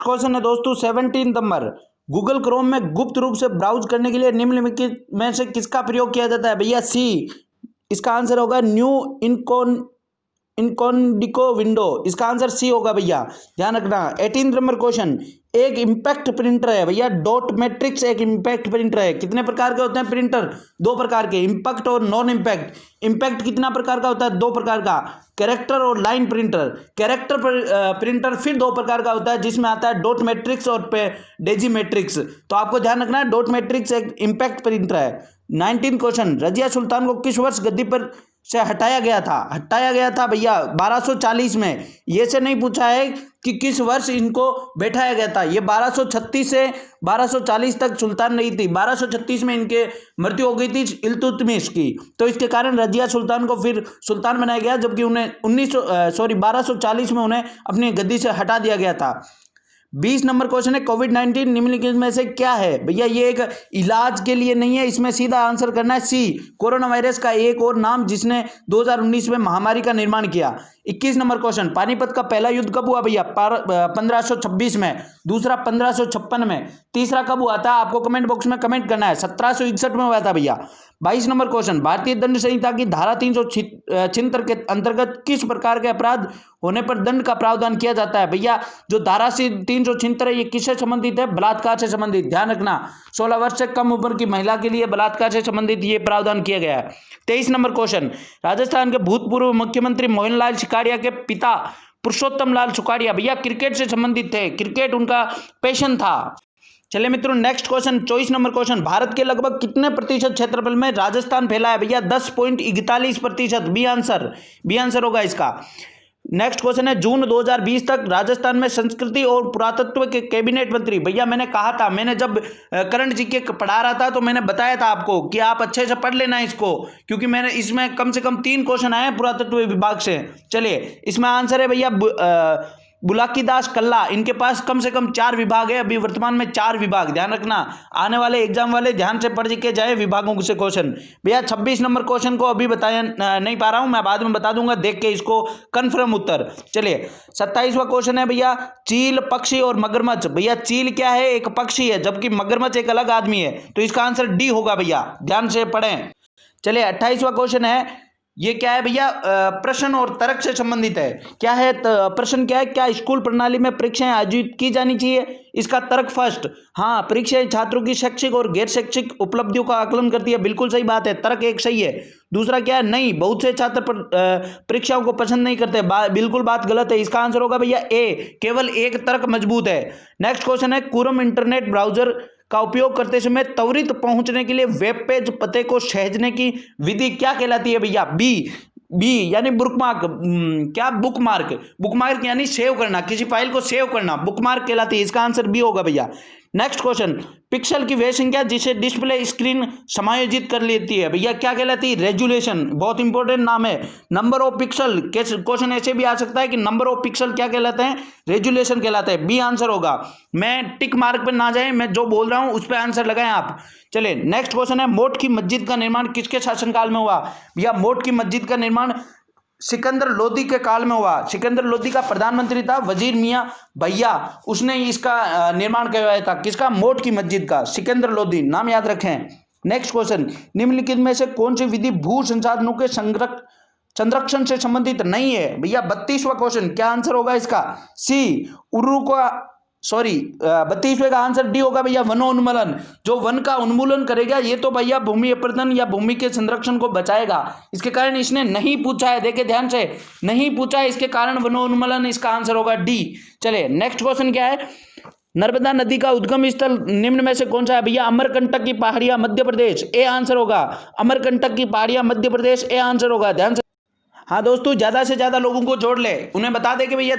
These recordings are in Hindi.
क्वेश्चन है दोस्तों 17 नंबर। गूगल क्रोम में गुप्त रूप से ब्राउज करने के लिए निम्नलिखित में से किसका प्रयोग किया जाता है? भैया सी। इसका आंसर होगा न्यू इनकॉन्डिको विंडो। इसका आंसर सी होगा भैया, ध्यान रखना। 18 नंबर क्वेश्चन। एक इम्पैक्ट प्रिंटर है भैया, डॉट मैट्रिक्स एक इम्पैक्ट प्रिंटर है। कितने प्रकार के होते हैं प्रिंटर? दो प्रकार के, इम्पैक्ट और नॉन इम्पैक्ट। इम्पैक्ट कितना प्रकार का होता है? दो प्रकार का, कैरेक्टर और लाइन प्रिंटर। कैरेक्टर प्रिंटर फिर दो प्रकार का होता है, जिसमें आता है डॉट मैट्रिक्स और डेजी मैट्रिक्स। तो आपको ध्यान रखना है, डॉट मैट्रिक्स एक इम्पैक्ट प्रिंटर है। 19 क्वेश्चन। रजिया सुल्तान को किस वर्ष गद्दी पर से हटाया गया था? हटाया गया था भैया 1240 में। ये से नहीं पूछा है कि किस वर्ष इनको बैठाया गया था। ये 1236 से 1240 तक सुल्तान रही थी। 1236 में इनके मृत्यु हो गई थी इल्तुतमिश की, तो इसके कारण रजिया सुल्तान को फिर सुल्तान बनाया गया, जबकि उन्हें 1240 में उन्हें अपनी गद्दी से हटा दिया गया था। 20 नंबर क्वेश्चन है। कोविड-19 निम्नलिखित में से क्या है? भैया ये एक इलाज के लिए नहीं है, इसमें सीधा आंसर करना है सी, कोरोना वायरस का एक और नाम जिसने 2019 में महामारी का निर्माण किया। 21 नंबर क्वेश्चन। पानीपत का पहला युद्ध कब हुआ भैया? 1526 में, दूसरा 1556 में, तीसरा कब हुआ था? आपको कमेंट बॉक्स में कमेंट करना है। 1761 में हुआ था भैया। 22 नंबर क्वेश्चन। भारतीय दंड संहिता की धारा 376 के अंतर्गत किस प्रकार के अपराध होने पर दंड का प्रावधान किया जाता है? भैया जो धारा 376 है, ये किससे संबंधित है? बलात्कार से संबंधित। ध्यान रखना, 16 वर्ष से कम उम्र की महिला के लिए बलात्कार से संबंधित ये प्रावधान किया गया है। 23 नंबर क्वेश्चन। राजस्थान के भूतपूर्व मुख्यमंत्री मोहनलाल शिकारिया के पिता पुरुषोत्तम लाल सुखाड़िया भैया क्रिकेट से संबंधित थे, क्रिकेट उनका पैशन था। चलिए मित्रों, next question 24 number question. Bharat के लगभग कितने प्रतिशत क्षेत्रफल में राजस्थान फैला है? भैया 10.41%। बी आंसर होगा इसका। नेक्स्ट क्वेश्चन है। जून 2020 तक राजस्थान में संस्कृति और पुरातत्व के कैबिनेट मंत्री। भैया मैंने कहा था, मैंने जब करंट जीके पढ़ा रहा था तो मैंने बताया था आपको कि आप अच्छे से पढ़ लेना इसको, क्योंकि मैंने इसमें कम से कम 3 क्वेश्चन आए पुरातत्व विभाग से। चलिए इसमें आंसर है भैया बुलाकीदास कल्ला। इनके पास कम से कम 4 विभाग है, अभी वर्तमान में 4 विभाग। ध्यान रखना, आने वाले एग्जाम वाले ध्यान से पढ़ के जाए विभागों से क्वेश्चन। भैया 26 नंबर क्वेश्चन को अभी बताया नहीं पा रहा हूं, मैं बाद में बता दूंगा, देख के इसको कंफर्म उत्तर। चलिए 27वां क्वेश्चन है भैया, चील, पक्षी और मगरमच्छ। भैया चील क्या है? एक पक्षी है, जबकि मगरमच्छ एक अलग आदमी है, तो इसका आंसर डी होगा भैया, ध्यान से पढ़ें। चलिए 28वां क्वेश्चन है। ये क्या है भैया? प्रश्न और तर्क से संबंधित है। क्या है प्रश्न? क्या है, क्या स्कूल प्रणाली में परीक्षाएं आयोजित की जानी चाहिए? इसका तर्क फर्स्ट, हाँ परीक्षाएं छात्रों की शैक्षिक और गैर शैक्षिक उपलब्धियों का आकलन करती है। बिल्कुल सही बात है, तर्क एक सही है। दूसरा क्या है? नहीं, बहुत से छात्र परीक्षाओं को पसंद नहीं करते। बिल्कुल बात गलत है। इसका आंसर होगा भैया ए, केवल एक तर्क मजबूत है। नेक्स्ट क्वेश्चन है। क्रोम इंटरनेट ब्राउजर का उपयोग करते समय त्वरित पहुंचने के लिए वेब पेज पते को सहेजने की विधि क्या कहलाती है भैया? बी यानी बुकमार्क। क्या? बुकमार्क यानी सेव करना, किसी फाइल को सेव करना, बुकमार्क कहलाती है। इसका आंसर बी होगा भैया। Next question. पिक्सल की वह संख्या जिसे डिस्प्ले स्क्रीन समायोजित कर लेती है, भैया क्या कहलाती है? रेजुलेशन। बहुत इंपॉर्टेंट नाम है। नंबर ऑफ पिक्सल, क्वेश्चन ऐसे भी आ सकता है कि नंबर ऑफ पिक्सल क्या कहलाते हैं? रेजुलेशन कहलाता है। बी आंसर होगा। मैं टिक मार्क पर ना जाए, मैं जो बोल रहा हूं उस पर आंसर लगाएं आप। चलिए नेक्स्ट क्वेश्चन है। मोट की मस्जिद का निर्माण किसके शासनकाल में हुआ? भैया मोट की मस्जिद का निर्माण सिकंदर लोदी के काल में हुआ। सिकंदर लोदी का प्रधानमंत्री था वजीर मियां भैया, उसने इसका निर्माण करवाया था। किसका? मोट की मस्जिद का, सिकंदर लोदी, नाम याद रखें। Next question. निम्नलिखित में से कौन सी विधि भू संसाधनों के संरक्षण से संबंधित नहीं है? भैया 32वां क्वेश्चन। क्या आंसर होगा इसका? सी, 32वें का आंसर डी होगा भैया, वनोन्मूलन। जो वन का उन्मूलन करेगा ये तो भैया भूमि अपर्दन या भूमि के संरक्षण को बचाएगा। इसके कारण इसने नहीं पूछा है, देखे ध्यान से, नहीं पूछा है, इसके कारण वनोन्मूलन। इसका आंसर होगा डी। चलिए नेक्स्ट क्वेश्चन क्या है। नर्मदा नदी का उद्गम स्थल निम्न में से कौन सा है? भैया अमरकंटक की पहाड़ियां, मध्य प्रदेश, ए आंसर होगा। अमरकंटक की पहाड़ियां, मध्य प्रदेश, ए आंसर होगा, ध्यान से। हाँ दोस्तों, ज़्यादा से ज़्यादा लोगों को जोड़ ले, उन्हें बता दें कि भैया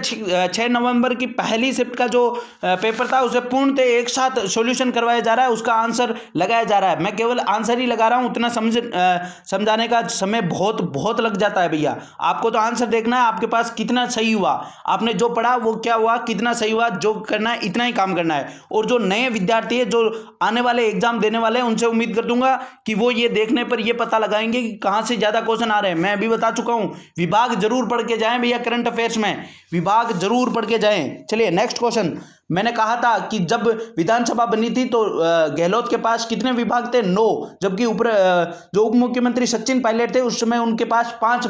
6 नवंबर की पहली शिफ्ट का जो पेपर था उसे पूर्णतः एक साथ सॉल्यूशन करवाया जा रहा है, उसका आंसर लगाया जा रहा है। मैं केवल आंसर ही लगा रहा हूँ, उतना समझाने का समय बहुत लग जाता है भैया। आपको तो आंसर देखना है, आपके पास कितना सही हुआ, आपने जो पढ़ा वो क्या हुआ, कितना सही हुआ, जो करना है इतना ही काम करना है। और जो नए विद्यार्थी है, जो आने वाले एग्जाम देने वाले हैं, उनसे उम्मीद कर दूंगा कि वो ये देखने पर ये पता लगाएंगे कि कहाँ से ज़्यादा क्वेश्चन आ रहे हैं। मैं अभी बता चुका हूँ विभाग जरूर पढ़ के जाएं भैया, करंट अफेयर्स में विभाग जरूर पढ़ के जाएं। चलिए नेक्स्ट क्वेश्चन, मैंने कहा था कि जब विधानसभा बनी थी तो गहलोत के पास कितने विभाग थे? 9, जबकि जो उप मुख्यमंत्री सचिन पायलट थे उस समय उनके पास 5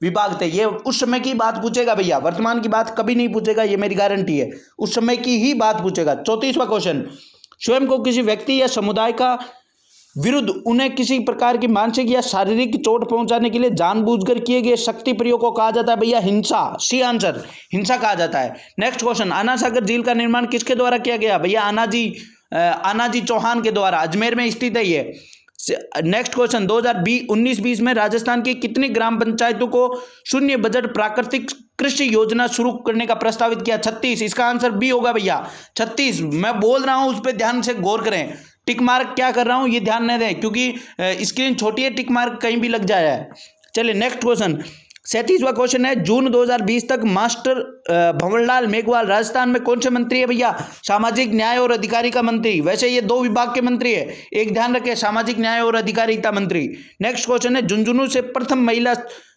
विभाग थे। ये उस समय की बात पूछेगा भैया, वर्तमान की बात कभी नहीं पूछेगा, ये मेरी गारंटी है, उस समय की ही बात पूछेगा। 34वां क्वेश्चन, स्वयं को किसी व्यक्ति या समुदाय का विरुद्ध उन्हें किसी प्रकार की मानसिक या शारीरिक चोट पहुंचाने के लिए जानबूझकर किए गए शक्ति प्रयोग को कहा जाता है भैया हिंसा। सी आंसर, हिंसा कहा जाता है। नेक्स्ट क्वेश्चन, आना सागर झील का निर्माण किसके द्वारा किया गया? भैया आनाजी चौहान के द्वारा, अजमेर में स्थित है ये। नेक्स्ट क्वेश्चन, 2019-20 में राजस्थान की कितनी ग्राम पंचायतों को शून्य बजट प्राकृतिक कृषि योजना शुरू करने का प्रस्तावित किया? 36। इसका आंसर बी होगा भैया, 36। मैं बोल रहा हूं उस पर ध्यान से गौर करें, टिक मार्क क्या कर रहा हूं ये ध्यान नहीं दें क्योंकि स्क्रीन छोटी है, टिक मार्क कहीं भी लग जाए। चलिए नेक्स्ट क्वेश्चन, 37वां क्वेश्चन है, जून 2020 तक मास्टर भंवरलाल मेघवाल राजस्थान में कौन से मंत्री है भैया? सामाजिक न्याय और अधिकारिता मंत्री। वैसे ये 2 विभाग के मंत्री है, एक ध्यान रखें, सामाजिक न्याय और अधिकारिता मंत्री। नेक्स्ट क्वेश्चन है, झुंझुनू से प्रथम महिला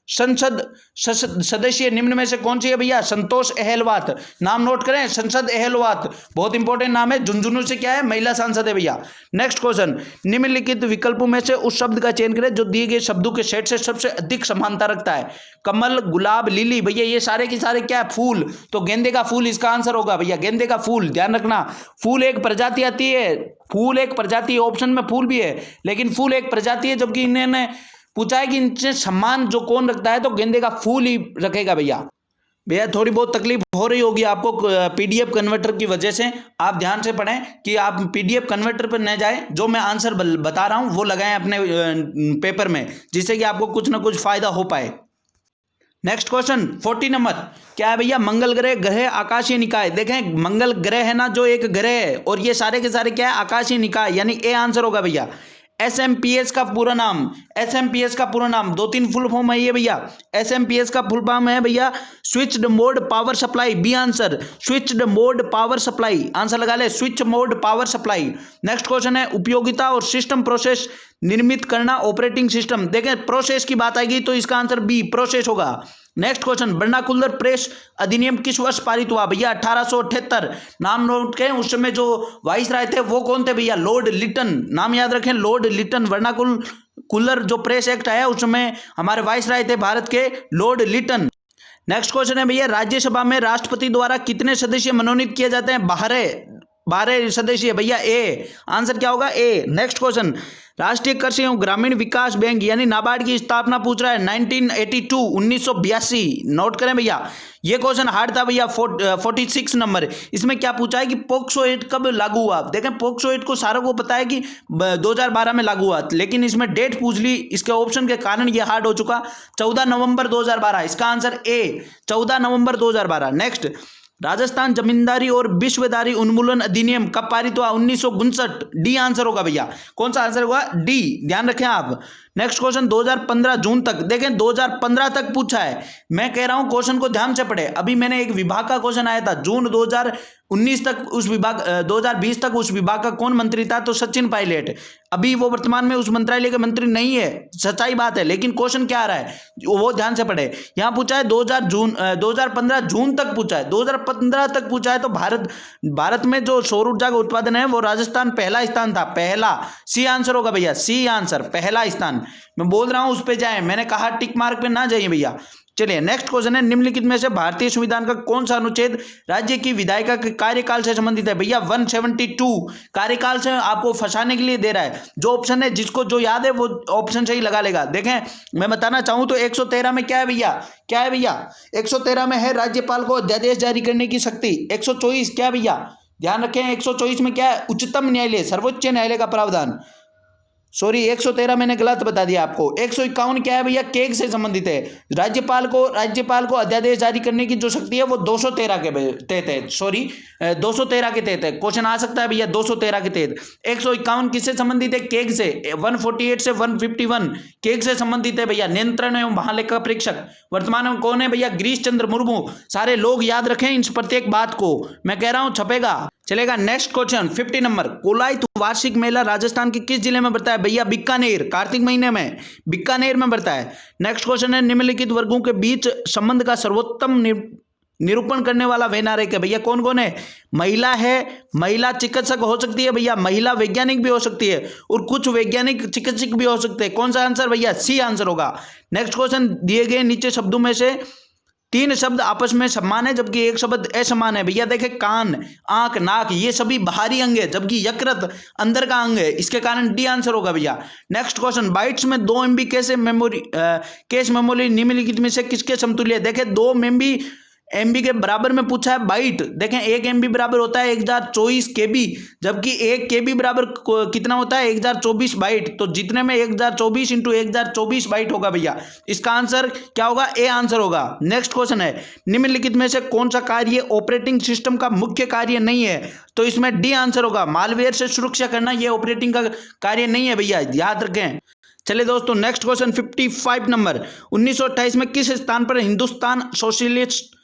संसद सदस्य निम्न में से कौन सी है भैया? संतोष अहलवात। नाम नोट करें, संसद अहलवात, बहुत इंपॉर्टेंट नाम है। झुंझुनू से क्या है? महिला सांसद है भैया। नेक्स्ट क्वेश्चन, निम्नलिखित विकल्पों में से उस शब्द का चयन करें जो दिए गए शब्दों के सेट से सबसे अधिक समानता रखता है। कमल, गुलाब, लिली, भैया ये सारे के सारे क्या है? फूल। तो गेंदे का फूल इसका आंसर होगा भैया, गेंदे का फूल। ध्यान रखना, फूल एक प्रजाति आती है, फूल एक प्रजाति, ऑप्शन में फूल भी है लेकिन फूल एक प्रजाति है, जबकि इन्होंने पूछा है कि इनसे सम्मान जो कौन रखता है, तो गेंदे का फूल ही रखेगा भैया। भैया थोड़ी बहुत तकलीफ हो रही होगी आपको पीडीएफ कन्वर्टर की वजह से, आप ध्यान से पढ़ें कि आप पीडीएफ कन्वर्टर पर न जाएं, जो मैं आंसर बता रहा हूं वो लगाएं अपने पेपर में, जिससे कि आपको कुछ ना कुछ फायदा हो पाए। नेक्स्ट क्वेश्चन 40 नंबर क्या है भैया? मंगल ग्रह आकाशीय निकाय। देखें मंगल ग्रह है ना, जो एक ग्रह है, और ये सारे के सारे क्या है? आकाशीय निकाय, यानी ए आंसर होगा भैया। एसएमपीएस का पूरा नाम, एसएमपीएस का पूरा नाम 2-3 फुल फॉर्म है ये भैया। एसएमपीएस का फुल फॉर्म है भैया switched mode power supply, B answer, switched mode power supply, answer लगा ले, switch mode power supply. Next question है, उपयोगिता और सिस्टम प्रोसेस निर्मित करना, ऑपरेटिंग सिस्टम। देखें प्रोसेस की बात आएगी तो इसका आंसर बी, प्रोसेस होगा। नेक्स्ट क्वेश्चन, वर्नाकुलर प्रेस अधिनियम किस वर्ष पारित हुआ भैया? 1878। नाम नोट करें, उस समय जो वाइसराय थे वो कौन थे भैया? लॉर्ड लिटन। नाम याद रखें, लॉर्ड लिटन। वर्नाकुलर जो प्रेस एक्ट आया उस समय हमारे वाइसराय थे भारत के, लॉर्ड लिटन। नेक्स्ट क्वेश्चन है भैया, राज्यसभा में राष्ट्रपति द्वारा कितने सदस्य मनोनीत किए जाते हैं? 12 सदस्य भैया, ए आंसर क्या होगा? ए। नेक्स्ट क्वेश्चन, राष्ट्रीय कृषि एवं ग्रामीण विकास बैंक यानी नाबार्ड की स्थापना पूछ रहा है 1982। नोट करें भैया, ये क्वेश्चन हार्ड था भैया। 46 नंबर, इसमें क्या पूछा है कि पोक्सो एक्ट कब लागू हुआ? देखें पोक्सो एक्ट को सारों को पता है कि 2012 में लागू हुआ, लेकिन इसमें डेट पूछ ली, इसके ऑप्शन के कारण ये हार्ड हो चुका। 14 नवंबर 2012, इसका आंसर ए, 14 नवंबर 2012। नेक्स्ट, राजस्थान जमींदारी और विश्वदारी उन्मूलन अधिनियम कब पारित हुआ? 1959, डी आंसर होगा भैया। कौन सा आंसर होगा? डी, ध्यान रखें आप। नेक्स्ट क्वेश्चन 2015 जून तक, देखें 2015 तक पूछा है, मैं कह रहा हूं क्वेश्चन को ध्यान से पढ़े। अभी मैंने एक विभाग का क्वेश्चन आया था, जून 2019 तक उस विभाग 2020 तक उस विभाग का कौन मंत्री था? तो सचिन पायलट। अभी वो वर्तमान में उस मंत्रालय के मंत्री नहीं है, सच्चाई बात है, लेकिन क्वेश्चन क्या आ रहा है वो ध्यान से पढ़े। यहां पूछा है 2015 जून तक पूछा है, 2015 तक पूछा है, तो भारत में जो सौर ऊर्जा का उत्पादन है वो राजस्थान पहला स्थान था, पहला। सी आंसर होगा भैया, सी आंसर, पहला स्थान। मैं बोल रहा हूं उस पे जाएं, मैंने कहा टिक मार्क पे ना जाइए भैया। चलिए नेक्स्ट क्वेश्चन है, निम्नलिखित में से भारतीय संविधान का कौन सा अनुच्छेद राज्य की विधायिका के कार्यकाल से संबंधित है? भैया 172 कार्यकाल से आपको फंसाने के लिए दे रहा है। जो ऑप्शन है, जिसको जो याद है वो ऑप्शन से ही लगा लेगा। देखें मैं बताना चाहूं तो 113 में क्या है भैया? क्या है भैया? 113 में है राज्यपाल को अध्यादेश जारी करने की शक्ति। 124 क्या भैया? ध्यान रखें 124 में क्या है? उच्चतम न्यायालय, सर्वोच्च न्यायालय का प्रावधान। सॉरी 113 मैंने गलत बता दिया आपको। 151 क्या है भैया? केग से संबंधित है। राज्यपाल को अध्यादेश जारी करने की जो शक्ति है वो 213 के तहत है, सॉरी 213 के तहत है। क्वेश्चन आ सकता है भैया 213 के तहत। 151 किससे संबंधित है? केग से। 148 से 151 केग से संबंधित है भैया। नियंत्रण एवं महालेखा परीक्षक वर्तमान में कौन है भैया? गिरीश चंद्र मुर्मू। सारे लोग याद रखें इन प्रत्येक बात को, मैं कह रहा हूं छपेगा। चलेगा। नेक्स्ट क्वेश्चन 50 नंबर, कोलायत वार्षिक मेला राजस्थान के किस जिले में बढ़ता है भैया? बीकानेर, कार्तिक महीने में बीकानेर में बढ़ता है। नेक्स्ट क्वेश्चन है, निम्नलिखित वर्गों के बीच संबंध का सर्वोत्तम निरूपण करने वाला वैनारिक है भैया? कौन कौन है? महिला है, महिला चिकित्सक हो सकती है भैया, महिला वैज्ञानिक भी हो सकती है, और कुछ वैज्ञानिक चिकित्सक भी हो सकते हैं। कौन सा आंसर भैया? सी आंसर होगा। नेक्स्ट क्वेश्चन, दिए गए नीचे शब्दों में से 3 शब्द आपस में समान है जबकि एक शब्द असमान है भैया? देखे, कान, आंख, नाक, ये सभी बाहरी अंग है जबकि यकृत अंदर का अंग है, इसके कारण डी आंसर होगा भैया। नेक्स्ट क्वेश्चन, बाइट्स में 2 MB कैश मेमोरी निम्नलिखित में से किसके समतुल्य है? देखे, 2 MB के बराबर में पूछा है बाइट। देखें, 1 MB बराबर होता है 1024 KB, जबकि 1 KB बराबर कितना होता है? 1024 बाइट। तो जितने में 1024 × 1024 बाइट होगा भैया, इसका आंसर क्या होगा? ए आंसर होगा। नेक्स्ट क्वेश्चन है, निम्नलिखित में से कौन सा कार्य ऑपरेटिंग सिस्टम का मुख्य कार्य नहीं है? तो इसमें डी आंसर होगा। मालवेयर से सुरक्षा करना ये ऑपरेटिंग का कार्य नहीं है भैया, याद रखें। चलिए दोस्तों, नेक्स्ट क्वेश्चन 55 नंबर, 1928 में किस स्थान पर हिंदुस्तान सोशलिस्ट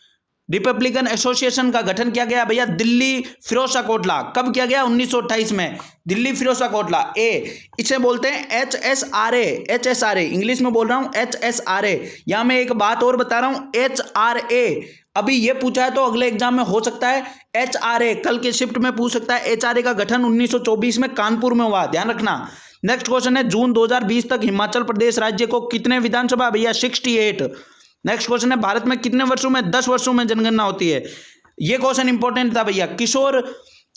रिपब्लिकन एसोसिएशन का गठन किया गया भैया? दिल्ली फिरोजा कोटला। कब किया गया? 1928 में, दिल्ली फिरोजा कोटला। इसे बोलते हैं HSRA, इंग्लिश में बोल रहा हूं HSRA। यहां मैं एक बात और बता रहा हूं, HRA अभी ये पूछा है तो अगले एग्जाम में हो सकता है HRA, कल के शिफ्ट में पूछ सकता है। HRA का गठन 1924 में कानपुर में हुआ, ध्यान रखना। नेक्स्ट क्वेश्चन है, जून 2020 तक हिमाचल प्रदेश राज्य को कितने विधानसभा भैया? 68। नेक्स्ट क्वेश्चन है, भारत में कितने वर्षों में? 10 वर्षों में जनगणना होती है। यह क्वेश्चन इंपॉर्टेंट था भैया। किशोर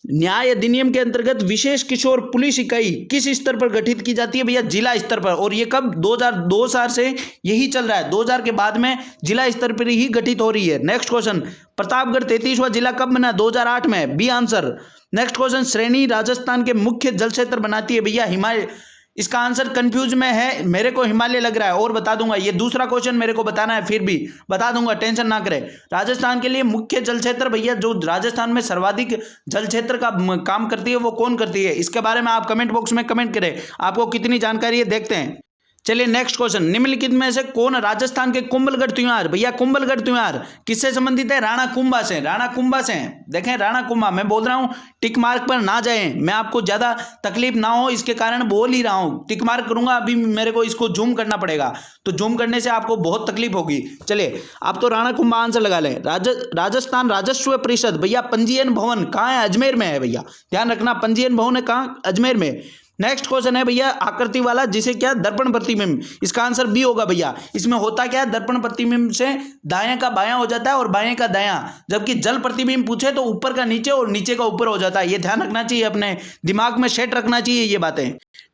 न्याय अधिनियम के अंतर्गत विशेष किशोर पुलिस इकाई किस स्तर पर गठित की जाती है भैया? जिला स्तर पर। और ये कब? 2002 साल से यही चल रहा है, 2000 के बाद में जिला स्तर पर ही गठित हो रही है। नेक्स्ट क्वेश्चन, प्रतापगढ़ 33वां जिला कब बना? 2008 में, बी आंसर। नेक्स्ट क्वेश्चन, श्रेणी राजस्थान के मुख्य जल क्षेत्र बनाती है भैया? हिमालय। इसका आंसर कंफ्यूज में है, मेरे को हिमालय लग रहा है और बता दूंगा। ये दूसरा क्वेश्चन मेरे को बताना है, फिर भी बता दूंगा, टेंशन ना करें। राजस्थान के लिए मुख्य जल क्षेत्र भैया, जो राजस्थान में सर्वाधिक जल क्षेत्र का काम करती है वो कौन करती है? इसके बारे में आप कमेंट बॉक्स में कमेंट करें, आपको कितनी जानकारी है देखते हैं। चलिए नेक्स्ट क्वेश्चन, निम्नलिखित में से कौन राजस्थान के कुंभलगढ़ त्योहार भैया? कुंभलगढ़ त्योहार किससे संबंधित है? राणा कुंभा से। राणा कुंभा से, देखें राणा कुंभा। मैं बोल रहा हूं टिक मार्क पर ना जाएं, मैं आपको ज्यादा तकलीफ ना हो इसके कारण बोल ही रहा हूं। टिक मार्क करूंगा, अभी मेरे को इसको जूम करना पड़ेगा, तो जूम करने से आपको बहुत तकलीफ होगी। चलिए आप तो राणा कुंभा आंसर लगा लें। राजस्थान राजस्व परिषद भैया, पंजीयन भवन कहाँ है? अजमेर में है भैया, ध्यान रखना। पंजीयन भवन है कहाँ? अजमेर में। नेक्स्ट क्वेश्चन है भैया, आकृति वाला जिसे क्या? दर्पण प्रतिबिंब। इसका आंसर बी होगा भैया। इसमें होता क्या है? दर्पण प्रतिबिंब से दाएं का बायां हो जाता है और बाएं का दायां, जबकि जल प्रतिबिंब पूछे तो ऊपर का नीचे और नीचे का ऊपर हो जाता है। ये ध्यान रखना चाहिए, अपने दिमाग में सेट रखना चाहिए ये बातें।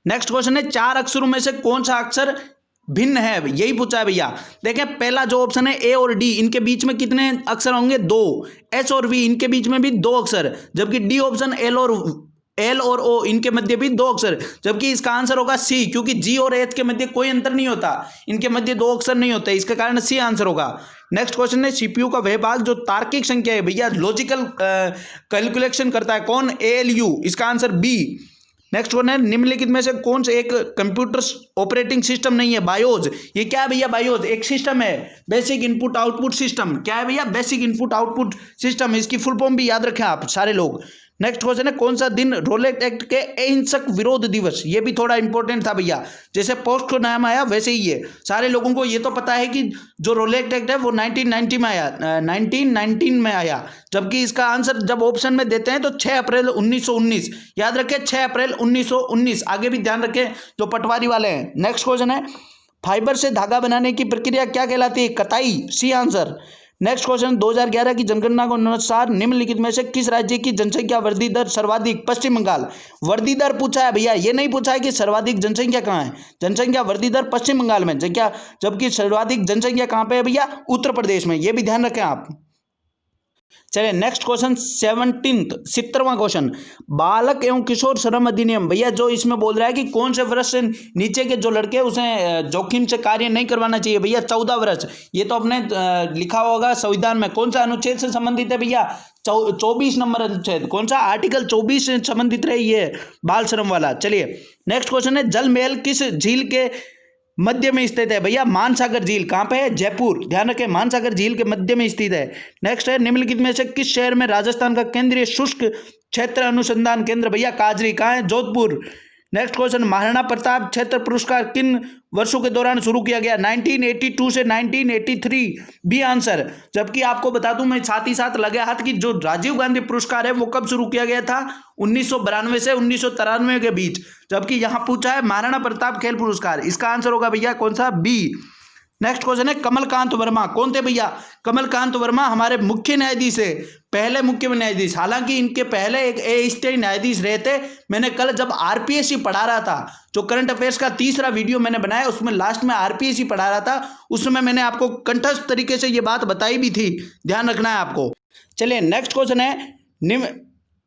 नेक्स्ट क्वेश्चन है, 4 अक्षरों में से कौन सा अक्षर भिन्न है? यही पूछा है भैया। देखें पहला जो ऑप्शन है ए और डी, इनके बीच में कितने अक्षर होंगे? 2। एस और वी, इनके बीच में भी 2 अक्षर, जबकि डी ऑप्शन एल और ओ, इनके मध्य भी 2 अक्षर, जबकि इसका आंसर होगा सी, क्योंकि जी और एच के मध्य कोई अंतर नहीं होता, इनके मध्य 2 अक्षर नहीं होते, इसके कारण सी आंसर होगा। नेक्स्ट क्वेश्चन है, सीपीयू का वह भाग जो तार्किक संख्या है भैया, लॉजिकल कैलकुलेशन करता है, कौन? एएलयू। इसका आंसर बी। नेक्स्ट वन है, निम्नलिखित में से कौन सा एक कंप्यूटर ऑपरेटिंग सिस्टम नहीं है? बायोज। ये क्या है भैया? बायोज एक सिस्टम है, बेसिक इनपुट आउटपुट सिस्टम। क्या है भैया? Basic input output system. इसकी फुल फॉर्म भी याद रखें आप सारे लोग। नेक्स्ट क्वेश्चन है, कौन सा दिन रोलेट एक्ट के अहिंसक विरोध दिवस? ये भी थोड़ा इंपॉर्टेंट था भैया, जैसे पोस्को नाम आया वैसे ही ये सारे लोगों को ये तो पता है कि जो रोलेट एक्ट है वो 1990 में आया, 1919 में आया, जबकि इसका आंसर जब ऑप्शन में देते हैं तो 6 अप्रैल 1919। याद रखें 6 अप्रैल 1919। आगे भी ध्यान रखें जो पटवारी वाले हैं। नेक्स्ट क्वेश्चन है, फाइबर से धागा बनाने की प्रक्रिया क्या कहलाती है? कताई। सी आंसर। नेक्स्ट क्वेश्चन, 2011 की जनगणना के अनुसार निम्नलिखित में से किस राज्य की जनसंख्या वृद्धि दर सर्वाधिक? पश्चिम बंगाल। वृद्धि दर पूछा है भैया, ये नहीं पूछा है कि सर्वाधिक जनसंख्या कहाँ है। जनसंख्या वृद्धि दर पश्चिम बंगाल में, जबकि सर्वाधिक जनसंख्या कहाँ पे है भैया? उत्तर प्रदेश में। ये भी ध्यान रखें आप। चलिए नेक्स्ट क्वेश्चन 70वां क्वेश्चन, बालक एवं किशोर श्रम अधिनियम भैया, जो इसमें बोल रहा है कि कौन से वर्ष से नीचे के जो लड़के उसे जोखिम से कार्य नहीं करवाना चाहिए भैया? 14 वर्ष। ये तो अपने लिखा होगा संविधान में। कौन सा अनुच्छेद से संबंधित है भैया? 24 नंबर अनुच्छेद। कौन सा? आर्टिकल 24 से संबंधित रहे ये बाल श्रम वाला। चलिए नेक्स्ट क्वेश्चन है, जल महल किस झील के मध्य में स्थित है भैया। मानसागर झील कहाँ पे है? जयपुर। ध्यान रखें, मानसागर झील के मध्य में स्थित है। नेक्स्ट है, निम्नलिखित में से किस शहर में राजस्थान का केंद्रीय शुष्क क्षेत्र अनुसंधान केंद्र? भैया काजरी। कहाँ है? जोधपुर। नेक्स्ट क्वेश्चन, महाराणा प्रताप क्षेत्र पुरस्कार किन वर्षों के दौरान शुरू किया गया? 1982 से 1983 बी आंसर। जबकि आपको बता दूं मैं साथ ही साथ लगे हाथ कि जो राजीव गांधी पुरस्कार है वो कब शुरू किया गया था? 1992 से 1993 के बीच। जबकि यहां पूछा है महाराणा प्रताप खेल पुरस्कार, इसका आंसर होगा भैया कौन सा? बी। नेक्स्ट क्वेश्चन है, कमलकांत वर्मा कौन थे भैया? कमलकांत वर्मा हमारे मुख्य न्यायाधीश है, पहले मुख्य न्यायाधीश। हालांकि इनके पहले एक अस्थायी न्यायाधीश रहे थे। मैंने कल जब आरपीएससी पढ़ा रहा था, जो करंट अफेयर्स का तीसरा वीडियो मैंने बनाया, उसमें लास्ट में आरपीएससी पढ़ा रहा था, उसमें मैंने आपको कंठस्थ तरीके से ये बात बताई भी थी, ध्यान रखना है आपको। चलिए नेक्स्ट क्वेश्चन है,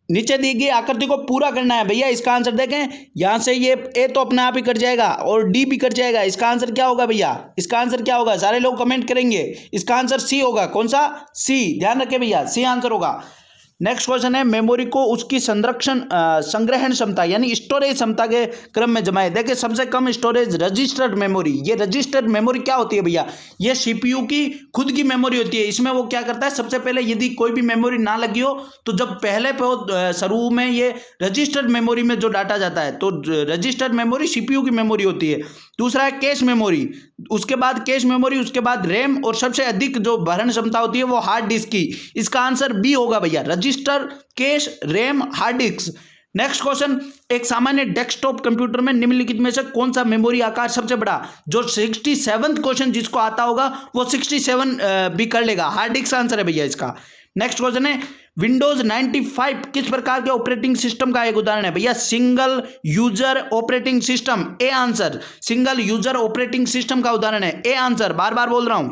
नीचे दी गई आकृति को पूरा करना है भैया। इसका आंसर देखें, यहां से ये ए तो अपने आप ही कट जाएगा और डी भी कट जाएगा। इसका आंसर क्या होगा भैया? इसका आंसर क्या होगा? सारे लोग कमेंट करेंगे। इसका आंसर सी होगा। कौन सा? सी। ध्यान रखें भैया, सी आंसर होगा। नेक्स्ट क्वेश्चन है, मेमोरी को उसकी संग्रहण क्षमता यानी स्टोरेज क्षमता के क्रम में जमाए। देखिए सबसे कम स्टोरेज रजिस्टर्ड मेमोरी। ये रजिस्टर्ड मेमोरी क्या होती है भैया? ये सीपीयू की खुद की मेमोरी होती है। इसमें वो क्या करता है, सबसे पहले यदि कोई भी मेमोरी ना लगी हो तो जब पहले शुरू में ये रजिस्टर्ड मेमोरी में जो डाटा जाता है, तो रजिस्टर्ड मेमोरी सीपीयू की मेमोरी होती है। दूसरा है कैश मेमोरी, उसके बाद कैश मेमोरी, उसके बाद रैम, और सबसे अधिक जो भरण क्षमता होती है वो हार्ड डिस्क की। इसका आंसर बी होगा भैया, register, cash, RAM, hard disk. Next question, एक सामान्य डेस्कटॉप कंप्यूटर में निम्नलिखित में से कौन सा मेमोरी आकार सबसे बड़ा? जो 67 क्वेश्चन जिसको आता होगा वो 67 भी कर लेगा। हार्ड डिस्क आंसर है भैया इसका। नेक्स्ट क्वेश्चन है, विंडोज 95 किस प्रकार के ऑपरेटिंग सिस्टम का एक उदाहरण है? भैया single user operating system, A answer. Single user operating system का उदाहरण है, ए आंसर। बार बार बोल रहा हूं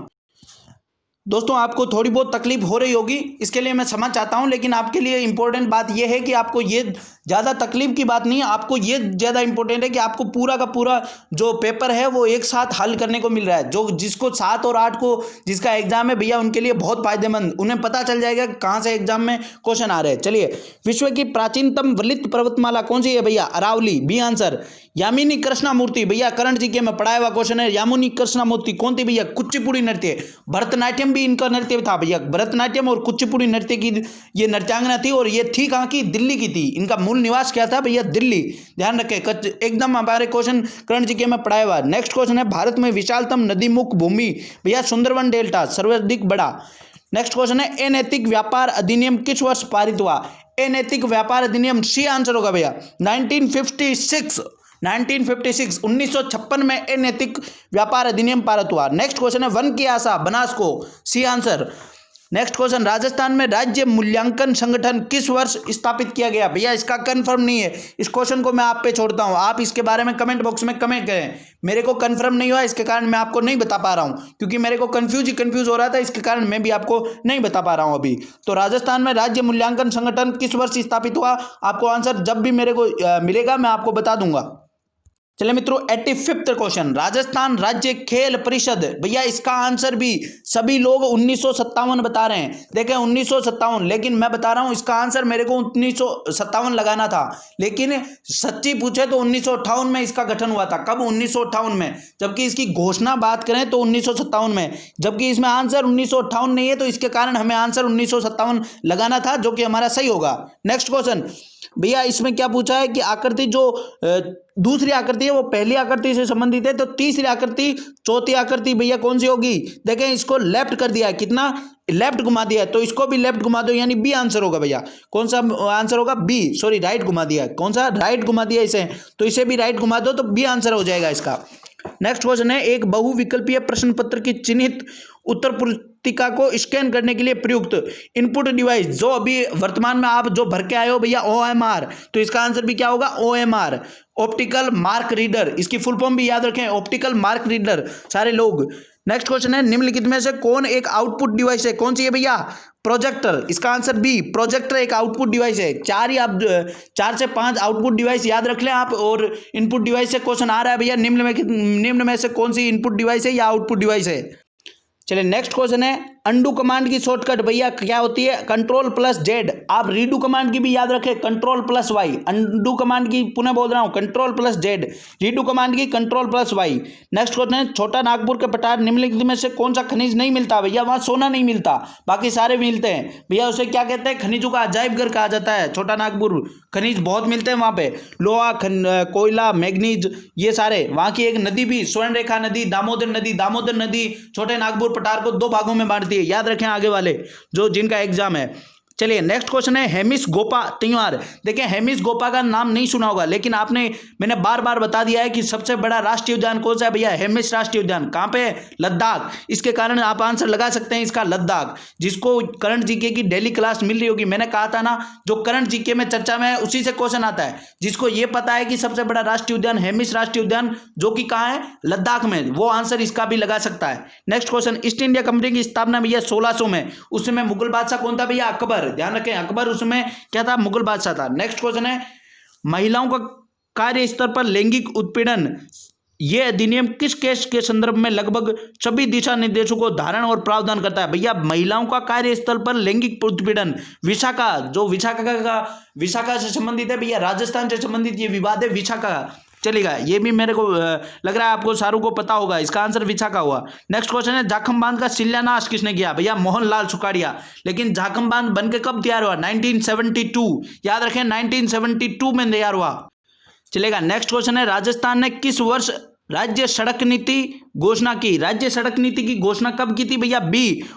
दोस्तों, आपको थोड़ी बहुत तकलीफ हो रही होगी, इसके लिए मैं समझ चाहता हूं, लेकिन आपके लिए इंपॉर्टेंट बात यह है कि आपको ये ज़्यादा तकलीफ की बात नहीं है, आपको ये ज़्यादा इंपॉर्टेंट है कि आपको पूरा का पूरा जो पेपर है वो एक साथ हल करने को मिल रहा है। जो जिसको 7 और 8 को जिसका एग्जाम है भैया, उनके लिए बहुत फायदेमंद, उन्हें पता चल जाएगा कहाँ से एग्जाम में क्वेश्चन आ रहे हैं। चलिए, विश्व की प्राचीनतम वलित पर्वतमाला कौन सी है भैया? Aravali, B answer. यामिनी कृष्णामूर्ति, भैया करंट जी के में पढ़ाया हुआ क्वेश्चन है। यामिनी कृष्णामूर्ति कौन थी भैया? कुचिपुड़ी नृत्य। भरतनाट्यम भी इनका नृत्य था भैया। भरतनाट्यम और कुचिपुड़ी नृत्य की ये नृत्यांगना थी, और ये थी कहाँ की? दिल्ली की थी। इनका मूल निवास क्या था भैया? दिल्ली। ध्यान रखें, एकदम हमारे क्वेश्चन करंट जी के में पढ़ाया हुआ। नेक्स्ट क्वेश्चन है, भारत में विशालतम नदीमुख भूमि भैया सुंदरवन डेल्टा, सर्वाधिक बड़ा। नेक्स्ट क्वेश्चन है, अनैतिक व्यापार अधिनियम किस वर्ष पारित हुआ? अनैतिक व्यापार अधिनियम, सी आंसर होगा भैया 1956। 1956 में अनैतिक व्यापार अधिनियम पारित हुआ। नेक्स्ट क्वेश्चन है, वन की आशा, बनास को, C answer. Next question, Rajasthan में राज्य मूल्यांकन संगठन किस वर्ष स्थापित किया गया? भैया इसका कंफर्म नहीं है, इस क्वेश्चन को मैं आप पे छोड़ता हूं, आप इसके बारे में कमेंट बॉक्स में कमेंट करें। मेरे को कंफर्म नहीं हुआ, इसके कारण मैं आपको नहीं बता पा रहा हूं, क्योंकि मेरे को कंफ्यूज हो रहा था, इसके कारण मैं भी आपको नहीं बता पा रहा हूं अभी। तो राजस्थान में राज्य मूल्यांकन संगठन किस वर्ष स्थापित हुआ? आपको आंसर जब भी मेरे को मिलेगा मैं आपको बता दूंगा। चलिए मित्रों, 85वां क्वेश्चन, राजस्थान राज्य खेल परिषद, भैया इसका आंसर भी सभी लोग 1957 बता रहे हैं। देखें 1957, लेकिन मैं बता रहा हूं इसका आंसर मेरे को 1957 लगाना था, लेकिन सच्ची पूछे तो 1958 में इसका गठन हुआ था। कब? 1958 में। जबकि इसकी घोषणा बात करें तो 1957 में, जबकि इसमें आंसर 1958 नहीं है, तो इसके कारण हमें आंसर 1957 लगाना था, जो कि हमारा सही होगा। नेक्स्ट क्वेश्चन, भैया इसमें क्या पूछा है कि आकृति जो दूसरी आकृति है वो पहली आकृति से संबंधित है, तो तीसरी आकृति, चौथी आकृति भैया कौन सी होगी? देखें इसको लेफ्ट कर दिया है, कितना लेफ्ट घुमा दिया है, तो इसको भी लेफ्ट घुमा दो, यानी बी आंसर होगा भैया। कौन सा आंसर होगा? बी, सॉरी राइट घुमा दिया है। कौन सा? राइट घुमा दिया इसे, तो इसे भी राइट घुमा दो, तो बी आंसर हो जाएगा इसका। नेक्स्ट क्वेश्चन है, एक बहुविकल्पीय प्रश्न पत्र की चिन्हित उत्तर पुस्तिका को स्कैन करने के लिए प्रयुक्त इनपुट डिवाइस, जो अभी वर्तमान में आप जो भर के आए हो भैया OMR, तो इसका आंसर भी क्या होगा? OMR, optical mark reader. इसकी फुल फॉर्म भी याद रखें, ऑप्टिकल मार्क रीडर सारे लोग। नेक्स्ट क्वेश्चन है, निम्नलिखित में से कौन एक आउटपुट डिवाइस है? कौन सी है भैया? प्रोजेक्टर। इसका आंसर बी, प्रोजेक्टर एक आउटपुट डिवाइस है। 4 से 5 आउटपुट डिवाइस याद रख लें आप, और इनपुट डिवाइस से क्वेश्चन आ रहा है भैया, निम्न में से कौन सी इनपुट डिवाइस है या आउटपुट डिवाइस है? चलिए नेक्स्ट क्वेश्चन है, अंडू कमांड की शॉर्टकट भैया क्या होती है, कंट्रोल प्लस जेड। आप रीडू कमांड की भी याद रखें, control plus Y. Undo command की पुनः बोल रहा हूं, control plus Z. Redo command की control plus Y. Next question है, छोटा नागपुर के पठार निम्नलिखित में से कौन सा खनिज नहीं मिलता? भैया वहां सोना नहीं मिलता, बाकी सारे मिलते हैं भैया। उसे क्या कहते हैं? खनिजों का अजायब घर कहा जाता है। छोटा नागपुर खनिज बहुत मिलते हैं वहां पे, लोहा, कोयला, मैग्नीज, ये सारे। वहां की एक नदी भी, स्वर्ण रेखा नदी, दामोदर नदी। दामोदर नदी छोटे नागपुर पठार को 2 भागों में बांटती है, याद रखें आगे वाले जो जिनका एग्जाम है। चलिए नेक्स्ट क्वेश्चन है, हेमिस गोपा त्योहार। देखिए हेमिस गोपा का नाम नहीं सुना होगा, लेकिन मैंने बार बार बता दिया है कि सबसे बड़ा राष्ट्रीय उद्यान कौन सा है भैया? हेमिस राष्ट्रीय उद्यान। कहां पे है? लद्दाख। इसके कारण आप आंसर लगा सकते हैं इसका, लद्दाख। जिसको करंट जीके की डेली क्लास मिल रही होगी, मैंने कहा था ना, जो करंट जीके में चर्चा में है उसी से क्वेश्चन आता है। जिसको ये पता है कि सबसे बड़ा राष्ट्रीय उद्यान हेमिस राष्ट्रीय उद्यान, जो कि कहां है? लद्दाख में, वो आंसर इसका भी लगा सकता है। Next question, east India company की स्थापना भैया 1600 में। उस समय मुगल बादशाह कौन था भैया? अकबर। ध्यान रखें, अकबर उसमें क्या था? मुगल बादशाह था। नेक्स्ट क्वेश्चन है, महिलाओं का कार्य स्तर पर लैंगिक उत्पीड़न, ये अधिनियम किस केस के संदर्भ में लगभग सभी दिशा निर्देशों को धारण और प्रावधान करता है? भैया महिलाओं का कार्यस्थल पर लैंगिक उत्पीड़न, विशाखा, जो विशाखा से संबंधित है भैया, राजस्थान से संबंधित ये विवाद है विशाखा। चलेगा, ये भी मेरे को लग रहा है आपको सारों को पता होगा, इसका आंसर विशाखा हुआ। नेक्स्ट क्वेश्चन है, जाखम बांध का शिलान्यास किसने किया? भैया मोहनलाल सुखाड़िया। लेकिन जाखम बांध बनके कब तैयार हुआ? 1972। याद रखें 1972 में तैयार हुआ। चलेगा, नेक्स्ट क्वेश्चन है, राजस्थान ने किस वर्ष राज्य सड़क नीति घोषणा की? राज्य सड़क नीति की घोषणा कब की थी भैया?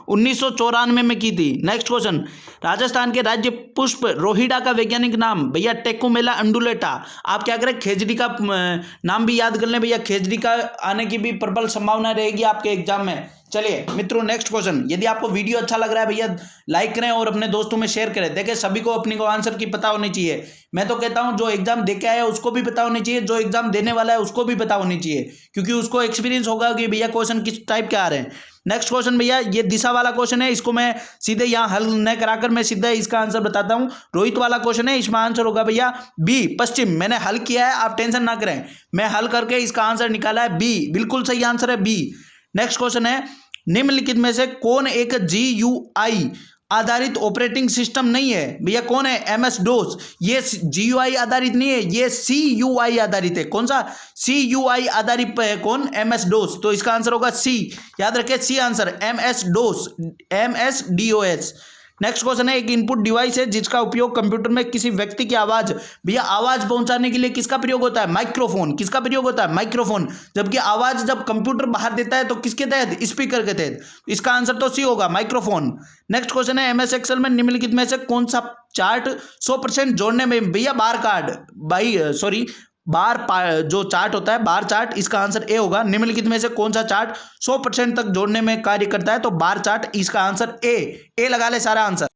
1994 में की थी। नेक्स्ट क्वेश्चन, राजस्थान के राज्य पुष्प रोहिड़ा का वैज्ञानिक नाम? भैया टेकुमेला अंडुलेटा। आप क्या करें, खेजड़ी का नाम भी याद कर लें भैया, खेजड़ी का आने की भी प्रबल संभावना रहेगी आपके एग्जाम में। चलिए मित्रों, नेक्स्ट क्वेश्चन, यदि आपको वीडियो अच्छा लग रहा है भैया लाइक करें और अपने दोस्तों में शेयर करें। देखिए सभी को अपनी को आंसर की पता होनी चाहिए। मैं तो कहता हूं जो एग्जाम दे के आया है उसको भी पता होनी चाहिए, जो एग्जाम देने वाला है उसको भी पता होनी चाहिए, क्योंकि उसको एक्सपीरियंस होगा कि भैया क्वेश्चन किस टाइप के आ रहे हैं। नेक्स्ट क्वेश्चन भैया, ये दिशा वाला क्वेश्चन है, इसको मैं सीधे यहाँ हल न कराकर मैं सीधा इसका आंसर बताता हूँ। रोहित वाला क्वेश्चन है, इसमें आंसर होगा भैया बी, पश्चिम। मैंने हल किया है, आप टेंशन ना करें, मैं हल करके इसका आंसर निकाला है बी, बिल्कुल सही आंसर है बी। नेक्स्ट क्वेश्चन है, निम्नलिखित में से कौन एक GUI आधारित ऑपरेटिंग सिस्टम नहीं है? भैया कौन है? MS DOS। ये GUI आधारित नहीं है, ये CUI आधारित है। कौन सा? CUI आधारित पे है कौन? MS DOS। तो इसका आंसर होगा C। याद रखें C answer, MS DOS। Next question है, एक इनपुट डिवाइस है जिसका उपयोग कंप्यूटर में किसी व्यक्ति की आवाज, भैया आवाज पहुंचाने के लिए किसका प्रयोग होता है? माइक्रोफोन। किसका प्रयोग होता है? माइक्रोफोन। जबकि आवाज जब कंप्यूटर बाहर देता है तो किसके तहत? स्पीकर के तहत। इसका आंसर तो सी होगा, माइक्रोफोन। नेक्स्ट क्वेश्चन है, MS एक्सेल में निम्नलिखित में से कौन सा चार्ट 100% जोड़ने में? भैया बार कार्ड, जो चार्ट होता है बार चार्ट, इसका आंसर ए होगा। निम्नलिखित में से कौन सा चार्ट 100% तक जोड़ने में कार्य करता है? तो बार चार्ट, इसका आंसर ए लगा ले सारा आंसर।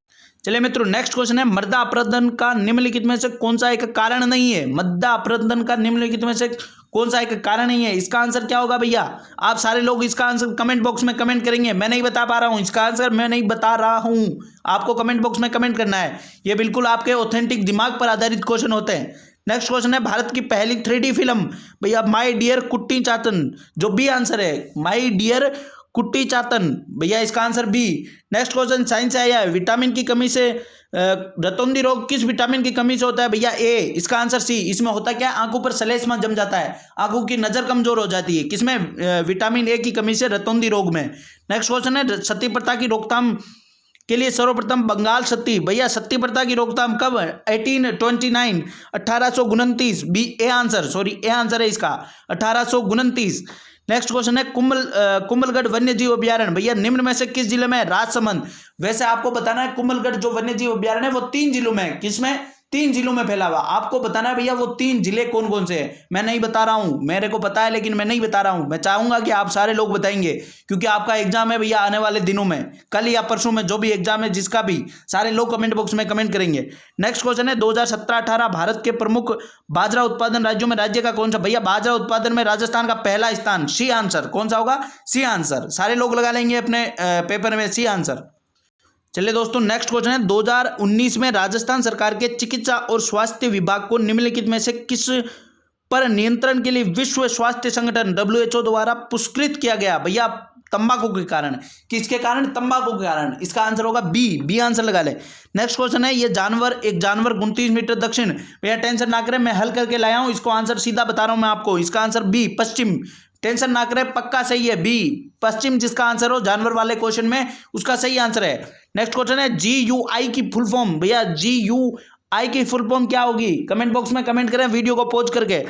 चलिए मित्रों, नेक्स्ट क्वेश्चन है, मृदा अपरदन का निम्नलिखित में से कौन सा एक कारण नहीं है? मृदा अपरदन का निम्नलिखित में से कौन सा एक कारण नहीं है? इसका आंसर क्या होगा भैया? आप सारे लोग इसका आंसर कमेंट बॉक्स में कमेंट करेंगे, मैं नहीं बता पा रहा हूं इसका आंसर, मैं नहीं बता रहा हूं, आपको कमेंट बॉक्स में कमेंट करना है। ये बिल्कुल आपके ऑथेंटिक दिमाग पर आधारित क्वेश्चन होते हैं। नेक्स्ट क्वेश्चन है, भारत की पहली 3D फिल्म? भैया माई डियर कुट्टी चातन, जो बी आंसर है, माई डियर कुट्टी चातन, भैया इसका answer B. Next question science से आया है, विटामिन की कमी से रतौंधी रोग किस विटामिन की कमी से होता है? भैया ए, इसका आंसर सी। इसमें होता क्या है? आंखों पर सलेस्मा जम जाता है, आंखों की नजर कमजोर हो जाती है। किसमें? विटामिन ए की कमी से, रतौंधी रोग में। नेक्स्ट क्वेश्चन है, सती प्रथा की रोकथाम के लिए सर्वप्रथम बंगाल सती, भैया सती प्रथा की रोकथाम कब? 1829 B A answer, sorry A answer है इसका, 1829। नेक्स्ट क्वेश्चन है, कुंभलगढ़ वन्य जीव अभ्यारण्य, भैया निम्न में से किस जिले में? राजसमंद। वैसे आपको बताना है कुंभलगढ़ जो वन्य जीव अभ्यारण्य है वो 3 जिलों में है। किसमें? 3 जिलों में फैला हुआ। आपको बताना है भैया वो 3 जिले कौन कौन से हैं। मैं नहीं बता रहा हूं, मेरे को पता है लेकिन मैं नहीं बता रहा हूं। मैं चाहूंगा कि आप सारे लोग बताएंगे, क्योंकि आपका एग्जाम है भैया आने वाले दिनों में, कल या परसों में, जो भी एग्जाम है जिसका भी, सारे लोग कमेंट बॉक्स में कमेंट करेंगे। नेक्स्ट क्वेश्चन है, 2017-18 भारत के प्रमुख बाजरा उत्पादन राज्यों में राज्य का कौन सा? भैया बाजरा उत्पादन में राजस्थान का पहला स्थान, सी आंसर। कौन सा होगा? C answer. सारे लोग लगा लेंगे अपने पेपर में सी आंसर। चलिए दोस्तों, नेक्स्ट क्वेश्चन है, 2019 में राजस्थान सरकार के चिकित्सा और स्वास्थ्य विभाग को निम्नलिखित में से किस पर नियंत्रण के लिए विश्व स्वास्थ्य संगठन WHO द्वारा पुरस्कृत किया गया? भैया तंबाकू के कारण। किसके कारण? तंबाकू के कारण। इसका आंसर होगा बी आंसर लगा ले। नेक्स्ट क्वेश्चन है, ये जानवर, एक जानवर 29 मीटर दक्षिण, भैया टेंशन ना करें, मैं हल करके लाया हूं, इसको आंसर सीधा बता रहा हूं मैं आपको। इसका आंसर बी, पश्चिम। टेंशन ना करें, पक्का सही है बी, पश्चिम जिसका आंसर हो जानवर वाले क्वेश्चन में, उसका सही आंसर है। नेक्स्ट क्वेश्चन है, GUI की फुल फॉर्म, भैया GUI की फुल फॉर्म क्या होगी? कमेंट बॉक्स में कमेंट करें वीडियो को पॉज करके।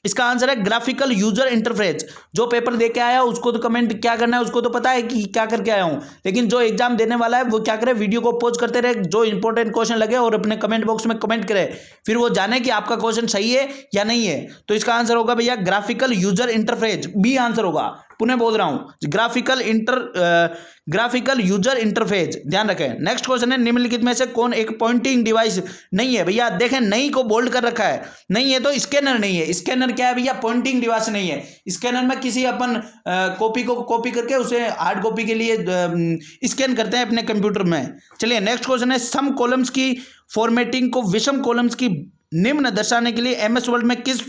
इसका आंसर है ग्राफिकल यूजर इंटरफेस। जो पेपर दे के आया उसको तो कमेंट क्या करना है, उसको तो पता है कि क्या करके आया हूं, लेकिन जो एग्जाम देने वाला है वो क्या करे, वीडियो को पॉज करते रहे, जो इंपॉर्टेंट क्वेश्चन लगे और अपने कमेंट बॉक्स में कमेंट करे, फिर वो जाने कि आपका क्वेश्चन सही है या नहीं है। तो इसका आंसर होगा भैया graphical user interface, B answer होगा। पुनः बोल रहा हूं, ग्राफिकल यूजर इंटरफेस, ध्यान रखें। नेक्स्ट क्वेश्चन है, निम्नलिखित में से कौन एक पॉइंटिंग डिवाइस नहीं है? भैया देखें, नहीं को बोल्ड कर रखा है, नहीं है तो स्कैनर नहीं है। स्कैनर क्या है भैया? पॉइंटिंग डिवाइस नहीं है। स्कैनर में किसी अपन कॉपी को कॉपी करके उसे हार्ड कॉपी के लिए स्कैन करते हैं अपने कंप्यूटर में। चलिए नेक्स्ट क्वेश्चन है, सम कॉलम्स की फॉर्मेटिंग को विषम कॉलम्स की निम्न दर्शाने के लिए MS वर्ड में किस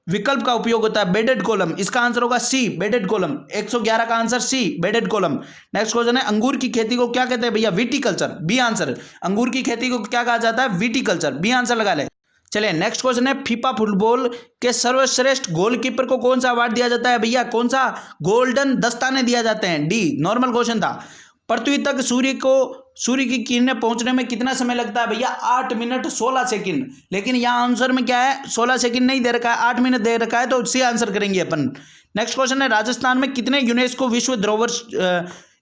विकल्प का उपयोग होता है? Bedded column. इसका आंसर होगा सी, बेडेड कॉलम। 111 का answer C, bedded column. Next question है, अंगूर की खेती को क्या कहते हैं? भैया विटीकल्चर, बी आंसर। अंगूर की खेती को क्या कहा जाता है? विटीकल्चर, बी आंसर लगा ले। चलिए नेक्स्ट क्वेश्चन है, फीफा फुटबॉल के सर्वश्रेष्ठ गोलकीपर को कौन सा अवार्ड दिया जाता है? भैया कौन सा? गोल्डन दस्ताने दिया जाते हैं, डी। नॉर्मल क्वेश्चन था। पृथ्वी तक सूर्य की किरणें पहुंचने में कितना समय लगता है? भैया 8 मिनट 16 सेकंड। लेकिन यहाँ आंसर में क्या है? 16 सेकंड नहीं दे रखा है, 8 मिनट दे रखा है, तो सी आंसर करेंगे अपन। नेक्स्ट क्वेश्चन है, राजस्थान में कितने यूनेस्को विश्व धरोहर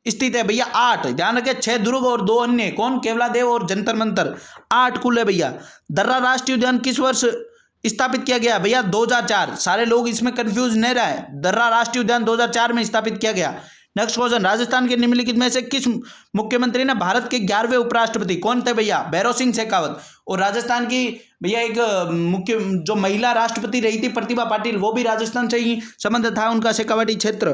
स्थित है? भैया 8। ध्यान रखें, 6 दुर्ग और 2 अन्य, कौन? केवलादेव और जंतर मंतर, 8 कुल है भैया। दर्रा राष्ट्रीय उद्यान किस वर्ष स्थापित किया गया? भैया 2004। सारे लोग इसमें कंफ्यूज नहीं रहे, दर्रा राष्ट्रीय उद्यान 2004 में स्थापित किया गया। नेक्स्ट क्वेश्चन, राजस्थान के निम्नलिखित में से किस मुख्यमंत्री ने भारत के 11वें उपराष्ट्रपति कौन थे? भैया भैरव सिंह शेखावत। और राजस्थान की भैया एक मुख्य जो महिला राष्ट्रपति रही थी प्रतिभा पाटिल, वो भी राजस्थान से ही संबंध था उनका, शेखावाटी क्षेत्र।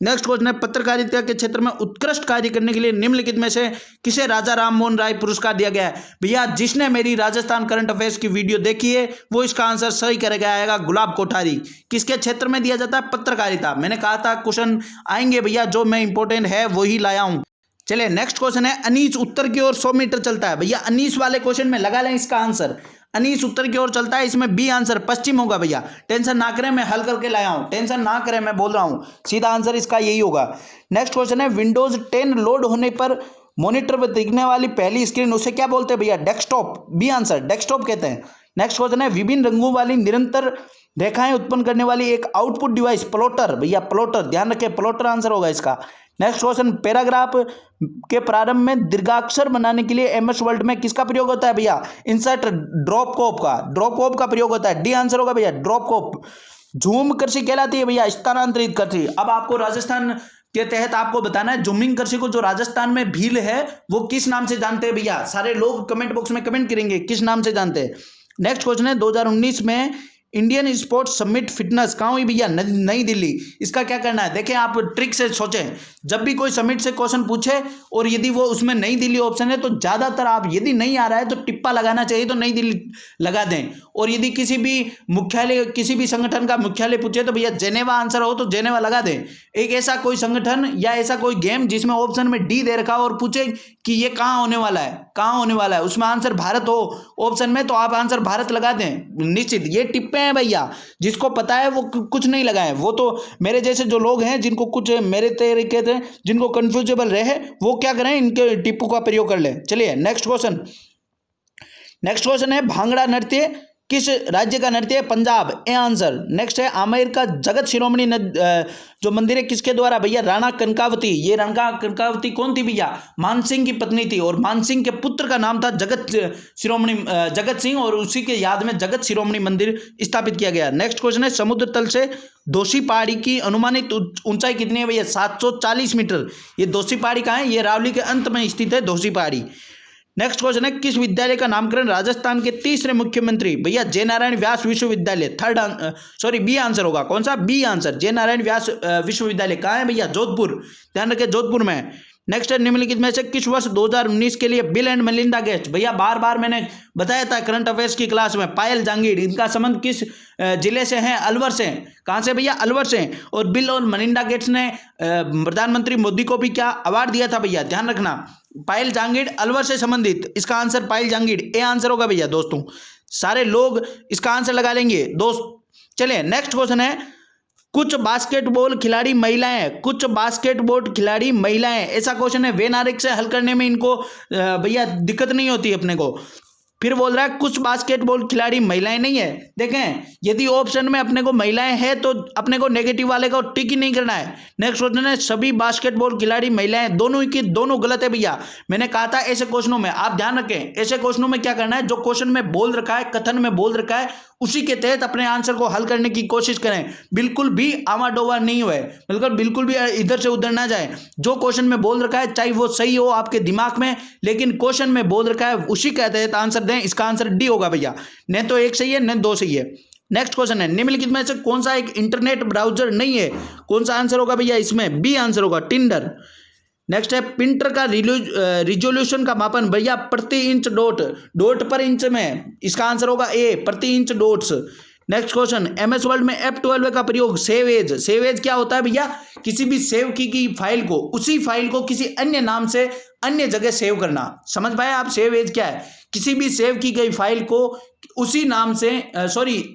नेक्स्ट क्वेश्चन है, पत्रकारिता के क्षेत्र में उत्कृष्ट कार्य करने के लिए निम्नलिखित में से किसे राजा राम मोहन राय पुरस्कार दिया गया है? भैया जिसने मेरी राजस्थान करंट अफेयर्स की वीडियो देखी है वो इसका आंसर सही करेगा, आएगा गुलाब कोठारी। किसके क्षेत्र में दिया जाता है? पत्रकारिता। मैंने कहा था क्वेश्चन आएंगे भैया, जो मैं इंपॉर्टेंट है वही लाया हूं। चलिए नेक्स्ट क्वेश्चन है, अनीस उत्तर की ओर 100 मीटर चलता है। भैया अनीस वाले क्वेश्चन में लगा लें इसका आंसर, अनीस उत्तर की ओर चलता है, इसमें बी आंसर पश्चिम होगा। भैया टेंशन ना करें, मैं हल करके लाया हूं, टेंशन ना करें, मैं बोल रहा हूं, सीधा आंसर इसका यही होगा। नेक्स्ट क्वेश्चन है, विंडोज 10 लोड होने पर मॉनिटर पर दिखने वाली पहली स्क्रीन उसे क्या बोलते हैं? भैया डेस्कटॉप, बी आंसर, डेस्कटॉप कहते हैं। नेक्स्ट क्वेश्चन है, विभिन्न रंगों वाली निरंतर रेखाएं उत्पन्न करने वाली एक आउटपुट डिवाइस, प्लॉटर। भैया प्लॉटर, ध्यान रखें, प्लॉटर आंसर होगा इसका। नेक्स्ट क्वेश्चन, पैराग्राफ के प्रारंभ में दीर्घाक्षर बनाने के लिए MS वर्ड में किसका प्रयोग होता है? भैया इंसर्ट, ड्रॉप कोप का प्रयोग होता है, डी आंसर होगा भैया, ड्रॉप कोप। झूम कृषि कहलाती है भैया स्थानांतरित कृषि। अब आपको राजस्थान के तहत आपको बताना है, झूमिंग कृषि को जो राजस्थान में भील है वो किस नाम से जानते हैं? भैया सारे लोग कमेंट बॉक्स में कमेंट करेंगे किस नाम से जानते हैं। नेक्स्ट क्वेश्चन है, 2019 में इंडियन स्पोर्ट्स समिट फिटनेस कहाँ हुई? भैया नई दिल्ली। इसका क्या करना है? देखें, आप ट्रिक से सोचें, जब भी कोई समिट से क्वेश्चन पूछे और यदि वो उसमें नई दिल्ली ऑप्शन है तो ज्यादातर आप, यदि नहीं आ रहा है तो टिप्पा लगाना चाहिए तो नई दिल्ली लगा दें। और यदि किसी भी मुख्यालय, किसी भी संगठन का मुख्यालय पूछे तो भैया जेनेवा आंसर हो तो जेनेवा लगा दें। एक ऐसा कोई संगठन या ऐसा कोई गेम जिसमें ऑप्शन में डी दे रखा हो और पूछे कि ये कहाँ होने वाला है, कहाँ होने वाला है, उसमें आंसर भारत हो ऑप्शन में, तो आप आंसर भारत लगा दें निश्चित। ये टिप्पे हैं भैया, जिसको पता है वो कुछ नहीं लगाए, वो तो मेरे जैसे जो लोग हैं जिनको कुछ मेरे तरीके से जिनको कंफ्यूजेबल रहे वो क्या करें, इनके टिप्पू का प्रयोग कर लें। चलिए नेक्स्ट क्वेश्चन है, भांगड़ा नृत्य किस राज्य का नृत्य है? Punjab, A answer. नेक्स्ट है, आमेर का जगत शिरोमणि जो मंदिर है किसके द्वारा? भैया राणा कनकावती। ये राणा कनकावती कौन थी? भैया मानसिंह की पत्नी थी और मानसिंह के पुत्र का नाम था जगत सिंह, और उसी के याद में जगत शिरोमणि मंदिर स्थापित किया गया। नेक्स्ट क्वेश्चन है, समुद्र तल से दोषी पहाड़ी की अनुमानित ऊंचाई कितनी है? भैया 740 मीटर। ये दोषी पहाड़ी कहाँ है? ये रावली के अंत में स्थित है दोषी पहाड़ी। नेक्स्ट क्वेश्चन है, किस विद्यालय का नामकरण राजस्थान के तीसरे मुख्यमंत्री? भैया जय नारायण व्यास विश्वविद्यालय, बी आंसर होगा। कौन सा? बी आंसर, जय नारायण व्यास विश्वविद्यालय कहाँ है? भैया जोधपुर, ध्यान रखें जोधपुर में। नेक्स्ट है निम्नलिखित में से किस वर्ष 2019 के लिए बिल एंड मेलिंडा गेट्स, भैया बार बार मैंने बताया था करंट अफेयर्स की क्लास में, पायल जांगीर, इनका संबंध किस जिले से है? अलवर से। कहाँ से भैया? अलवर से। और बिल और मेलिंडा गेट्स ने प्रधानमंत्री मोदी को भी क्या अवार्ड दिया था भैया? ध्यान रखना, पायल जांगीर अलवर से संबंधित, इसका answer Payal Jangir A answer होगा भैया। दोस्तों सारे लोग इसका आंसर लगा लेंगे दोस्त। चलिए नेक्स्ट क्वेश्चन है, कुछ बास्केटबॉल खिलाड़ी महिलाएं, कुछ बास्केटबॉल खिलाड़ी महिलाएं, ऐसा क्वेश्चन है। वेनारिक से हल करने में इनको भैया दिक्कत नहीं होती अपने को। फिर बोल रहा है कुछ बास्केटबॉल खिलाड़ी महिलाएं नहीं है। देखें यदि ऑप्शन में अपने को महिलाएं है तो अपने को नेगेटिव वाले को टिक ही नहीं करना है। नेक्स्ट क्वेश्चन है सभी बास्केटबॉल खिलाड़ी महिलाएं, दोनों की दोनों गलत है भैया। मैंने कहा था ऐसे क्वेश्चनों में आप ध्यान रखें, ऐसे क्वेश्चनों में क्या करना है, जो क्वेश्चन में बोल रखा है, कथन में बोल रखा है, उसी के तहत अपने आंसर को हल करने की कोशिश करें। बिल्कुल भी आवाडोवा नहीं हुए, बिल्कुल भी इधर से उधर ना जाए। जो क्वेश्चन में बोल रखा है चाहे वो सही हो आपके दिमाग में, लेकिन क्वेश्चन में बोल रखा है उसी के तहत आंसर दें। इसका आंसर डी होगा भैया, न तो एक सही है न दो सही है। नेक्स्ट क्वेश्चन है निम्नलिखित में से कौन सा एक इंटरनेट ब्राउजर नहीं है? कौन सा आंसर होगा भैया? इसमें बी आंसर होगा, टिंडर। नेक्स्ट है प्रिंटर का रिजोल्यूशन का मापन भैया प्रति इंच डॉट पर इंच में, इसका आंसर होगा ए, प्रति inch dots. Next question, MS word में F12 का प्रयोग सेव एज क्या होता है भैया? किसी भी सेव की गई फाइल को, उसी फाइल को किसी अन्य नाम से अन्य जगह सेव करना। समझ पाए आप सेव एज क्या है? किसी भी सेव की गई फाइल को उसी नाम से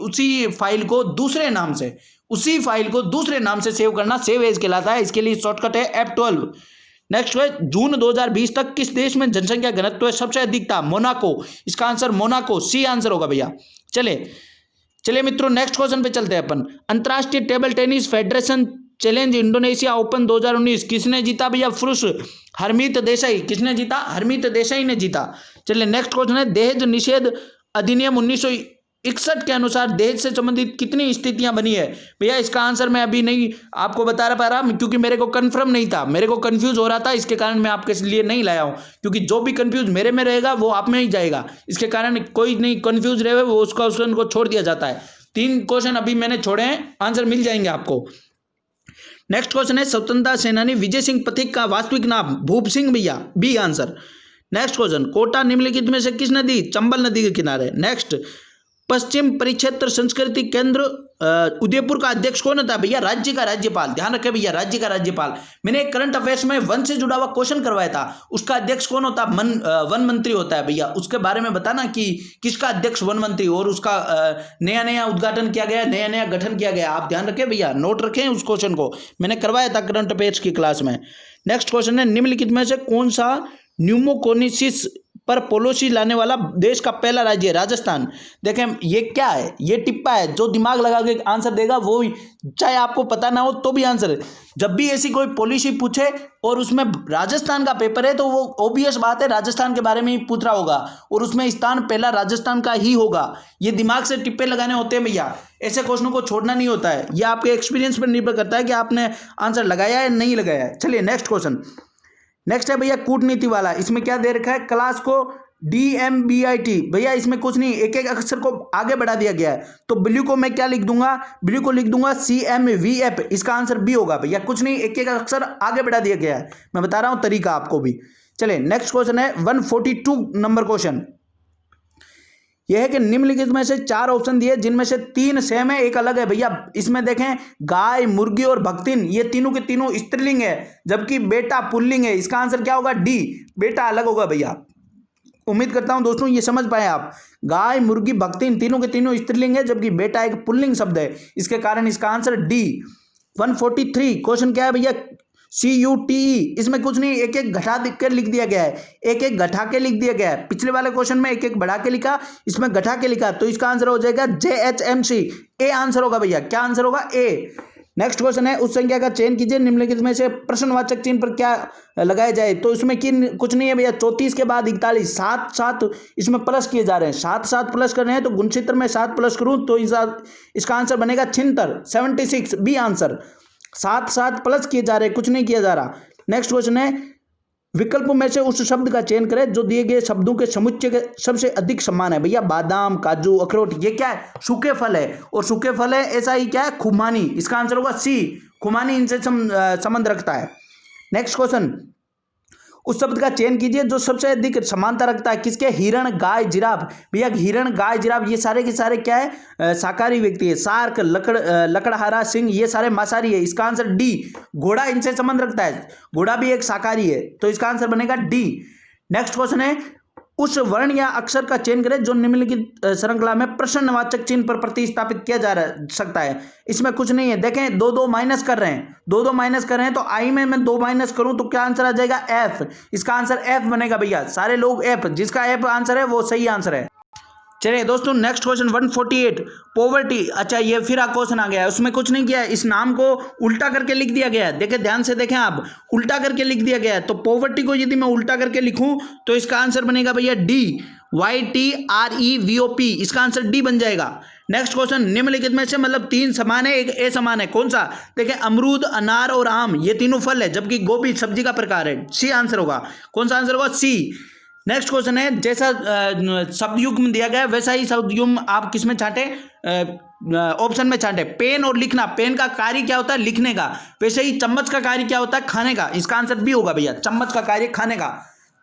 उसी फाइल को दूसरे नाम से, उसी फाइल को दूसरे नाम से सेव करना सेव एज कहलाता है। इसके लिए शॉर्टकट है F12। नेक्स्ट है जून 2020 तक किस देश में जनसंख्या घनत्व सबसे अधिक था? मोनाको, इसका आंसर मोनाको, सी आंसर होगा भैया। चलिए मित्रों नेक्स्ट क्वेश्चन पे चलते हैं अपन। अंतर्राष्ट्रीय table tennis federation challenge Indonesia open 2019 किसने जीता भैया? पुरुष हरमीत देसाई। किसने जीता? हरमीत देसाई ने जीता। चलिए नेक्स्ट क्वेश्चन है दहेज निषेध अधिनियम 1961 के अनुसार दहेज से संबंधित कितनी स्थितियां बनी है भैया? इसका आंसर मैं अभी नहीं आपको बता पा रहा क्योंकि मेरे को कंफर्म नहीं था, मेरे को कंफ्यूज हो रहा था, इसके कारण मैं आपके लिए नहीं लाया हूं, क्योंकि जो भी कंफ्यूज मेरे में रहेगा वो आप में ही जाएगा। इसके कारण कोई नहीं कंफ्यूज रहे वो उसका क्वेश्चन को छोड़ दिया जाता है। 3 क्वेश्चन अभी मैंने छोड़े हैं, आंसर मिल जाएंगे आपको। नेक्स्ट क्वेश्चन है स्वतंत्रता सेनानी विजय सिंह पथिक का वास्तविक नाम? भूप सिंह भैया, B answer. Next question, Kota निम्नलिखित में से किस नदी? चंबल नदी के किनारे। नेक्स्ट, पश्चिम परिक्षेत्र संस्कृति केंद्र उदयपुर का अध्यक्ष कौन था भैया? राज्य का राज्यपाल। ध्यान रखें भैया, राज्य का राज्यपाल। मैंने एक करंट अफेयर्स में वन से जुड़ा हुआ क्वेश्चन करवाया था, उसका अध्यक्ष कौन होता? वन मंत्री होता है भैया। उसके बारे में बताना कि किसका अध्यक्ष वन मंत्री, और उसका नया उद्घाटन किया गया, नया गठन किया गया। आप ध्यान रखें भैया, नोट रखें उस क्वेश्चन को, मैंने करवाया था करंट अफेयर्स की क्लास में। नेक्स्ट क्वेश्चन है निम्नलिखित में से कौन सा न्यूमोकोनिसिस पर पॉलिसी लाने वाला देश का पहला राज्य है? राजस्थान। देखें ये क्या है, ये टिप्पा है, जो दिमाग लगा के आंसर देगा वो ही, चाहे आपको पता ना हो तो भी आंसर है। जब भी ऐसी कोई पॉलिसी पूछे और उसमें राजस्थान का पेपर है तो वो ऑब्वियस बात है राजस्थान के बारे में ही पूछ रहा होगा, और उसमें स्थान पहला राजस्थान का ही होगा। ये दिमाग से टिप्पे लगाने होते हैं भैया, ऐसे क्वेश्चनों को छोड़ना नहीं होता है। ये आपके एक्सपीरियंस पर निर्भर करता है कि आपने आंसर लगाया है नहीं लगाया है। चलिए नेक्स्ट क्वेश्चन। नेक्स्ट है भैया कूटनीति वाला, इसमें क्या दे रखा है? क्लास को DMBIT भैया, इसमें कुछ नहीं, एक एक अक्षर को आगे बढ़ा दिया गया है। तो ब्लू को मैं क्या लिख दूंगा? ब्लू को लिख दूंगा CMVF, इसका आंसर बी होगा भैया। कुछ नहीं, एक एक अक्षर आगे बढ़ा दिया गया है, मैं बता रहा हूं तरीका आपको भी। चलिए नेक्स्ट क्वेश्चन है 142 नंबर क्वेश्चन। यह है कि निम्नलिखित में से 4 ऑप्शन दिए जिनमें से 3 सेम है, एक अलग है भैया। इसमें देखें गाय, मुर्गी और भक्तिन, ये तीनों के तीनों स्त्रीलिंग है, जबकि बेटा पुल्लिंग है। इसका आंसर क्या होगा? डी, बेटा अलग होगा भैया। उम्मीद करता हूं दोस्तों ये समझ पाए आप। गाय, मुर्गी, भक्तिन तीनों के तीनों स्त्रीलिंग है, जबकि बेटा एक पुल्लिंग शब्द है, इसके कारण इसका आंसर डी। 143 क्वेश्चन क्या है भैया? CUTE, इसमें कुछ नहीं, एक एक घटा कर लिख दिया गया है, एक एक घटा के लिख दिया गया है। पिछले वाले क्वेश्चन में एक एक बढ़ा के लिखा, इसमें घटा के लिखा, तो इसका आंसर हो जाएगा JHMC, ए आंसर होगा भैया। क्या आंसर होगा? ए। नेक्स्ट क्वेश्चन है उस संख्या का चयन कीजिए निम्नलिखित में से प्रश्नवाचक चिन्ह पर क्या लगाया जाए? तो इसमें कुछ नहीं है भैया, 34 के बाद 41, 7 इसमें प्लस किए जा रहे हैं, 7 प्लस कर रहे हैं, तो गुणसूत्र में 7 प्लस करूं तो इसका आंसर बनेगा 76, बी आंसर। 7 प्लस किए जा रहे हैं, कुछ नहीं किया जा रहा। नेक्स्ट क्वेश्चन है विकल्प में से उस शब्द का चयन करें जो दिए गए शब्दों के समुच्चय के सबसे अधिक समान है। भैया बादाम, काजू, अखरोट, ये क्या है? सूखे फल है, और सूखे फल है ऐसा ही क्या है? खुमानी, इसका आंसर होगा सी, खुमानी इनसे संबंध रखता है। नेक्स्ट क्वेश्चन, उस शब्द का चयन कीजिए जो सबसे अधिक समानता रखता है किसके, हिरण, गाय, जिराफ। भैया हिरण, गाय, जिराफ ये सारे के सारे क्या है, शाकाहारी व्यक्ति है। शार्क, लकड़हारा, सिंह ये सारे मांसाहारी है। इसका आंसर डी। घोड़ा इनसे संबंध रखता है, घोड़ा भी एक शाकाहारी है, तो इसका आंसर बनेगा डी। नेक्स्ट क्वेश्चन है, उस वर्ण या अक्षर का चयन करें जो निम्नलिखित श्रृंखला में प्रश्नवाचक चिन्ह पर प्रतिस्थापित किया जा सकता है। इसमें कुछ नहीं है, देखें दो दो माइनस कर रहे हैं, दो दो माइनस कर रहे हैं, तो आई में मैं दो माइनस करूं तो क्या आंसर आ जाएगा, एफ। इसका आंसर एफ बनेगा भैया, सारे लोग एफ, जिसका एफ आंसर है वो सही आंसर है। चलिए दोस्तों नेक्स्ट क्वेश्चन 148, पॉवर्टी। अच्छा ये फिर क्वेश्चन आ गया है, उसमें कुछ नहीं किया है, इस नाम को उल्टा करके लिख दिया गया है। देखिए ध्यान से देखें आप, उल्टा करके लिख दिया गया है। तो पॉवर्टी को यदि मैं उल्टा करके लिखूं तो इसका आंसर बनेगा भैया डी, YTREVOP। इसका आंसर डी बन जाएगा। नेक्स्ट क्वेश्चन, निम्नलिखित में से मतलब तीन समान है एक ए समान है, कौन सा। देखिए अमरूद, अनार और आम ये तीनों फल है, जबकि गोभी सब्जी का प्रकार है। सी आंसर होगा, कौन सा आंसर होगा, सी। नेक्स्ट क्वेश्चन है, जैसा शब्द युग्म दिया गया वैसा ही शब्द युग्म आप किस में छांटे, ऑप्शन में छांटे। पेन और लिखना, पेन का कार्य क्या होता है, लिखने का, वैसे ही चम्मच का कार्य क्या होता है, खाने का। इसका आंसर बी होगा भैया, चम्मच का कार्य खाने का।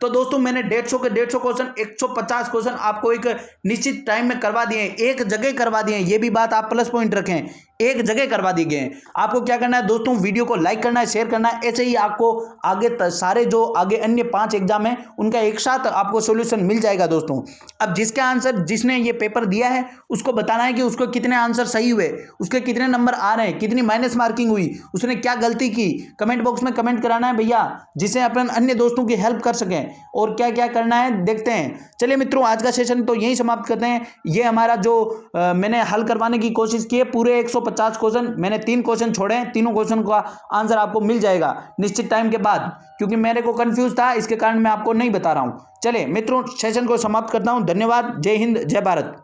तो दोस्तों मैंने 150 के 150 क्वेश्चन, 150 क्वेश्चन आपको एक निश्चित टाइम में करवा दिए, एक जगह करवा दिए। ये भी बात आप प्लस पॉइंट रखें, एक जगह करवा दिए गए हैं। आपको क्या करना है दोस्तों, वीडियो को लाइक करना है, शेयर करना है। ऐसे ही आपको आगे सारे जो आगे अन्य 5 एग्जाम है उनका एक साथ आपको सॉल्यूशन मिल जाएगा दोस्तों। अब जिसका आंसर, जिसने ये पेपर दिया है उसको बताना है कि उसको कितने आंसर सही हुए, उसके कितने नंबर आ रहे हैं, कितनी माइनस मार्किंग हुई, उसने क्या गलती की। कमेंट बॉक्स में कमेंट कराना है भैया, जिससे अपन अन्य दोस्तों की हेल्प कर सकें। और क्या क्या करना है देखते हैं। चलिए मित्रों आज का सेशन तो यहीं समाप्त करते हैं। ये हमारा जो मैंने हल करवाने की कोशिश की है, पूरे 150 क्वेश्चन, मैंने 3 क्वेश्चन छोड़े हैं, तीनों क्वेश्चन का आंसर आपको मिल जाएगा निश्चित टाइम के बाद, क्योंकि मेरे को कंफ्यूज था, इसके कारण मैं आपको नहीं बता रहा हूं। चलिए मित्रों सेशन को समाप्त करता हूं। धन्यवाद, जय हिंद, जय भारत।